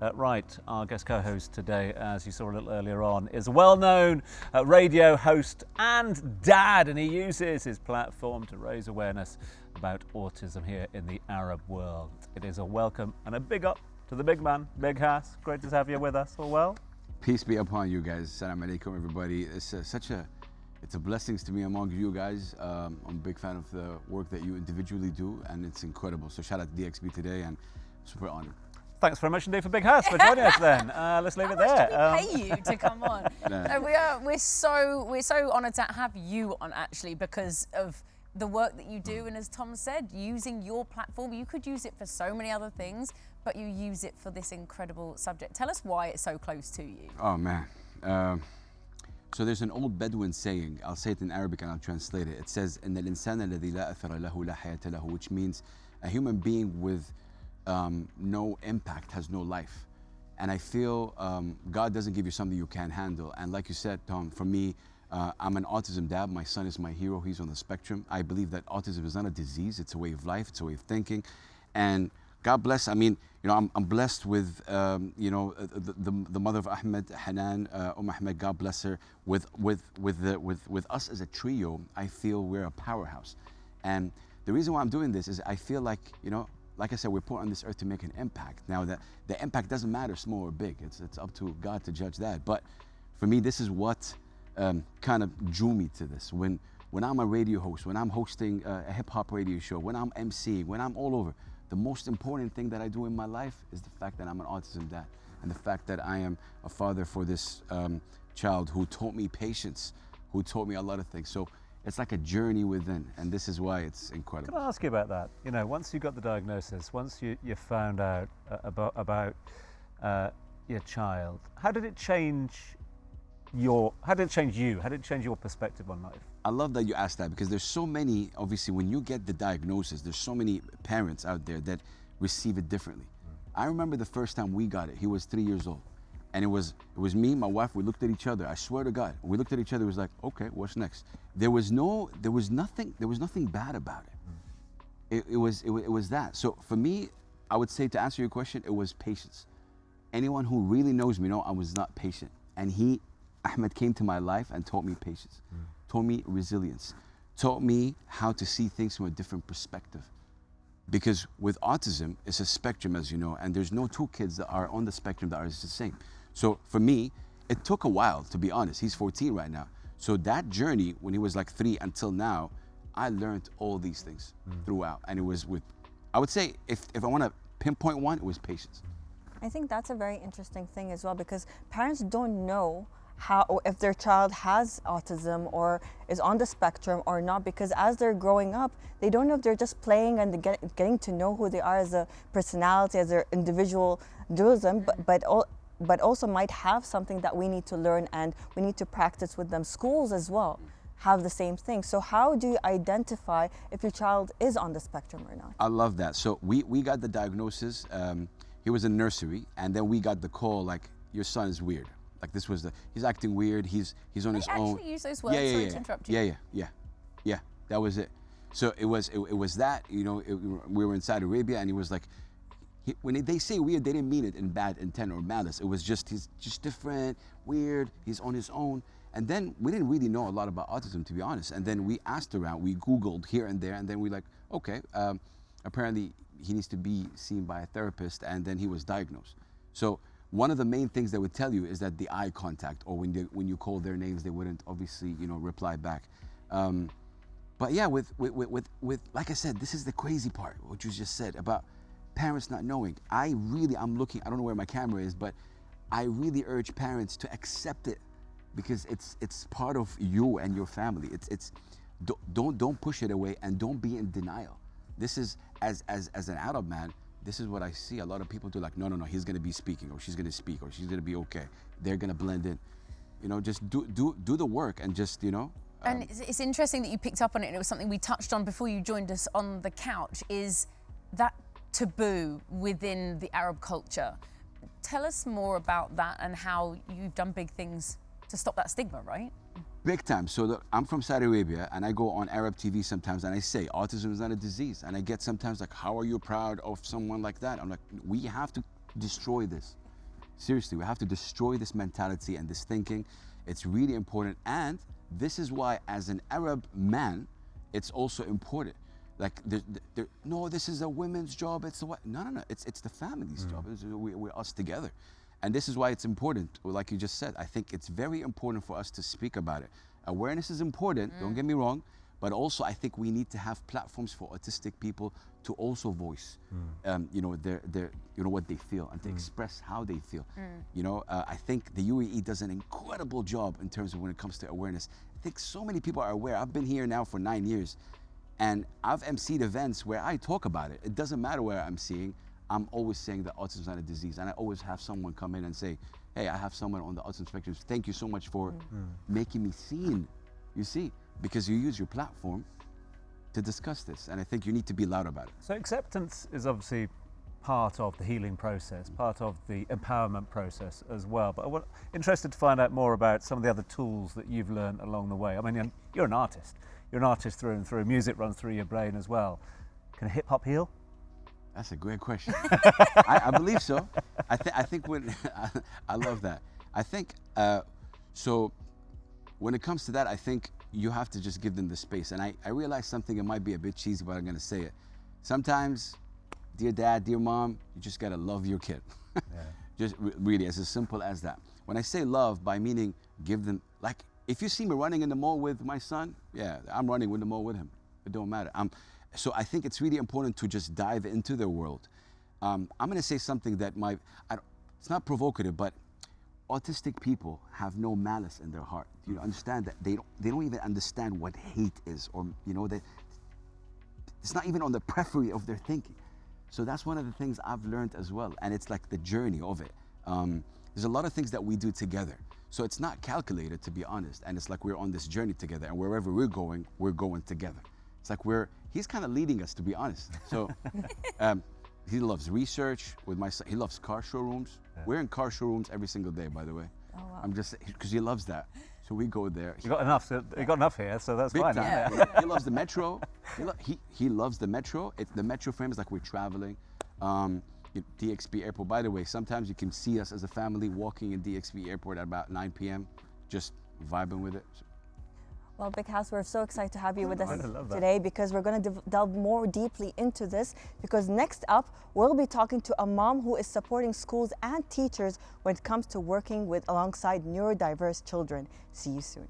Right, our guest co-host today, as you saw a little earlier on, is a well-known radio host and dad, and he uses his platform to raise awareness about autism here in the Arab world. It is a welcome and a big up to the big man, Big Hass. Great to have you with us. All well? Peace be upon you guys. Assalamu alaikum, everybody. It's a blessings to me among you guys. I'm a big fan of the work that you individually do, and it's incredible. So shout out to DXB today, and super honored. Thanks very much indeed for Big Hass for joining us then. Let's leave it there. How much do we pay you to come on? No, we're so honoured to have you on, actually, because of the work that you do. And as Tom said, using your platform, you could use it for so many other things, but you use it for this incredible subject. Tell us why it's so close to you. Oh, man. So there's an old Bedouin saying, I'll say it in Arabic and I'll translate it. It says, إن الإنسان الذي لا أثر له لا حياة له, which means a human being with no impact has no life. And I feel God doesn't give you something you can't handle. And like you said, Tom, for me, I'm an autism dad. My son is my hero. He's on the spectrum. I believe that autism is not a disease. It's a way of life. It's a way of thinking. And God bless. I mean, I'm blessed with, the mother of Ahmed, Hanan, Ahmed. God bless her. With us as a trio, I feel we're a powerhouse. And the reason why I'm doing this is I feel like, like I said, we're put on this earth to make an impact. Now, the impact doesn't matter small or big. It's up to God to judge that. But for me, this is what kind of drew me to this. When I'm a radio host, when I'm hosting a hip hop radio show, when I'm emceeing, when I'm all over, the most important thing that I do in my life is the fact that I'm an autism dad, and the fact that I am a father for this child who taught me patience, who taught me a lot of things. So it's like a journey within, and this is why it's incredible. Can I ask you about that? Once you got the diagnosis, once you found out about your child, how did it change you? How did it change your perspective on life? I love that you asked that, because there's so many, obviously, when you get the diagnosis, there's so many parents out there that receive it differently. I remember the first time we got it, he was 3 years old. And it was me, my wife, we looked at each other. I swear to God, we looked at each other, it was like, okay, what's next? There was nothing bad about it. It was that. So for me, I would say, to answer your question, it was patience. Anyone who really knows me know I was not patient. And Ahmed came to my life and taught me patience, taught me resilience, taught me how to see things from a different perspective. Because with autism, it's a spectrum, as you know, and there's no two kids that are on the spectrum that are the same. So for me, it took a while, to be honest. He's 14 right now. So that journey, when he was like 3 until now, I learned all these things throughout. And it was I would say, if I want to pinpoint one, it was patience. I think that's a very interesting thing as well, because parents don't know if their child has autism or is on the spectrum or not, because as they're growing up, they don't know if they're just playing and getting to know who they are as a personality, as their individualism, but also might have something that we need to learn and we need to practice with them. Schools as well have the same thing. So how do you identify if your child is on the spectrum or not? I love that. So we got the diagnosis. He was in nursery, and then we got the call, like, your son is weird. Like, he's acting weird. He's on his own. Actually use those words. Sorry to interrupt you. Yeah. That was it. So it was that. We were in Saudi Arabia, and he was like, when they say weird, they didn't mean it in bad intent or malice. It was he's just different, weird. He's on his own. And then we didn't really know a lot about autism, to be honest. And then we asked around, we Googled here and there, and then we like, okay, apparently he needs to be seen by a therapist, and then he was diagnosed. So one of the main things they would tell you is that the eye contact, or when you call their names, they wouldn't obviously reply back. But yeah, with like I said, this is the crazy part, what you just said about parents not knowing. I'm looking. I don't know where my camera is, but I really urge parents to accept it, because it's part of you and your family. Don't push it away, and don't be in denial. This is as an adult man. This is what I see a lot of people do, like, no, he's going to be speaking, or she's going to speak, or she's going to be okay. They're going to blend in. Just do the work, and just, And it's interesting that you picked up on it, and it was something we touched on before you joined us on the couch, is that taboo within the Arab culture. Tell us more about that and how you've done big things to stop that stigma, right? Big time. So I'm from Saudi Arabia, and I go on Arab TV sometimes, and I say autism is not a disease. And I get sometimes like, how are you proud of someone like that? I'm like, we have to destroy this. Seriously, we have to destroy this mentality and this thinking. It's really important. And this is why, as an Arab man, it's also important. Like, no, this is a women's job. It's no. It's the family's job. We're us together. And this is why it's important. Like you just said, I think it's very important for us to speak about it. Awareness is important, don't get me wrong. But also, I think we need to have platforms for autistic people to also voice, you know, what they feel and to express how they feel. You know, I think the UAE does an incredible job in terms of when it comes to awareness. I think so many people are aware. I've been here now for 9 years, and I've emceed events where I talk about it. It doesn't matter where I'm seeing. I'm always saying that autism is not a disease, and I always have someone come in and say, "Hey, I have someone on the autism spectrum. Thank you so much for making me seen." You see, because you use your platform to discuss this, and I think you need to be loud about it. So acceptance is obviously part of the healing process, part of the empowerment process as well. But I'm interested to find out more about some of the other tools that you've learned along the way. I mean, you're an artist. You're an artist through and through. Music runs through your brain as well. Can hip hop heal? That's a great question. I believe so. I think when I love that. I think so. When it comes to that, I think you have to just give them the space. And I realize something, it might be a bit cheesy, but I'm gonna say it. Sometimes, dear dad, dear mom, you just gotta love your kid. Just really, as simple as that. When I say love, by meaning give them, like, if you see me running in the mall with my son, yeah, I'm running in the mall with him. It don't matter. So I think it's really important to just dive into their world. I'm gonna say something that it's not provocative, but autistic people have no malice in their heart. You understand that they don't even understand what hate is, or you know, that it's not even on the periphery of their thinking. So that's one of the things I've learned as well, and it's like the journey of it. There's a lot of things that we do together, so it's not calculated, to be honest, and it's like we're on this journey together, and wherever we're going together. It's like he's kind of leading us, to be honest. So he loves research with my son. He loves car showrooms. Yeah. We're in car showrooms every single day, by the way. Oh, wow. I'm just, because he loves that. So we go there. You got enough. You got enough here, so that's Big fine. time. Yeah. He loves the metro. He loves the metro. The metro for him is like we're traveling. DXB Airport. By the way, sometimes you can see us as a family walking in DXB Airport at about 9 p.m. just vibing with it. Well, Big House, we're so excited to have you with us love today, because we're going to delve more deeply into this, because next up, we'll be talking to a mom who is supporting schools and teachers when it comes to working alongside neurodiverse children. See you soon.